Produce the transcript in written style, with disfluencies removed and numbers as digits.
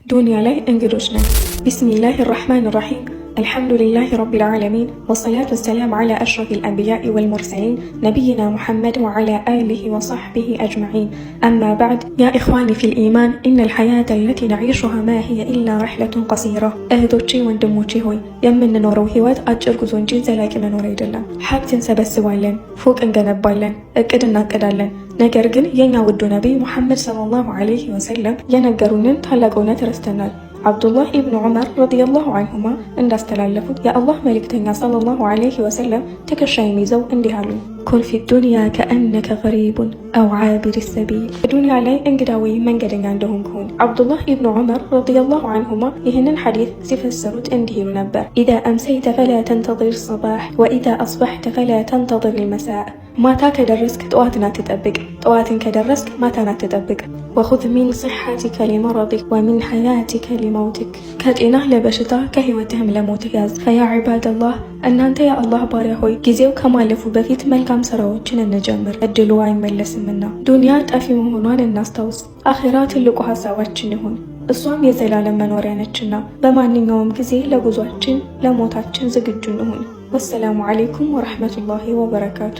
ዱንያ ላይ እንግዶች ነን። ቢስሚላህ ራሕማን ራሒም አልሐምዱሊላህ ረቢል ዓለሚን ወሰላቱ ወሰላም ዓላ አሽረፊል አንቢያኢ ወልሙርሰሊን ነቢይና ሙሐመድ ወዓላ አሊሂ ወሰሕቢሂ አጅመዒን አማ በዕድ ያ ኢኽዋኒ ፊል ኢማን ኢነል ሐያተ አለቲ ነዒሹሃ ማ ሂየ ኢላ ረሕለቱን ቀሲራ። እህቶቼ ወንድሞቼ ሆይ የምንኖረው ህይወት አጭር ጉዞ እንጂ ዘላቂ መኖር አይደለም። ሀብት እንሰበስባለን፣ ፎቅ እንገነባለን፣ እቅድ እናቅዳለን። ነገር ግን የእኛ ውዱ ነቢይ ሙሐመድ ሰለላሁ ዐለይሂ ወሰለም የነገሩንን ታላቅ እውነት ረስተናል። አብዱላህ ኢብኑ ዑመር ረዲየላሁ ዐንሁማ እንዳስተላለፉት የአላህ መልእክተኛ ሰለላሁ ዐለይሂ ወሰለም ትከሻዬን ይዘው እንዲህ አሉ፣ ኩን ፊ ዱንያ ከአነከ ገሪቡን አው ዓቢር ሰቢል። በዱንያ ላይ እንግዳ ወይም መንገደኛ እንደሆንክ ሁን። አብዱላህ ኢብኑ ዑመር ረዲየላሁ ዐንሁማ ይህንን ሐዲስ ሲፈሰሩት እንዲህ ይሉ ነበር፣ ኢዛ አምሰይተ ፈላ ተንተظር ሰባሕ ወኢዛ አስበሕተ ፈላ ተንተظር ልመሳእ። ማታ ከደረስክ ጠዋትን አትጠብቅ፣ ጠዋትን ከደረስክ ማታን አትጠብቅ። ወኹዝ ሚን ሲሐቲከ ሊመረዲክ ወሚን ሐያቲከ ሊመውቲክ። ከጤናህ ለበሽታ ከህይወትህም ለሞትህ ያዝ። ፈያ ዒባደላህ እናንተ የአላህ ባሪያ ሆይ ጊዜው ከማለፉ በፊት መልካም ስራዎችን እንጀምር፣ እድሉ አይመለስምና። ዱንያ ጠፊ መሆኗን እናስታውስ። አኺራ ትልቁ ሀሳባችን ይሁን፣ እሷም የዘላለም መኖሪያ ነችና በማንኛውም ጊዜ ለጉዟችን ለሞታችን ዝግጁ እንሁን። ወሰላሙ ዓለይኩም ወረሕመቱላሂ ወበረካቱ።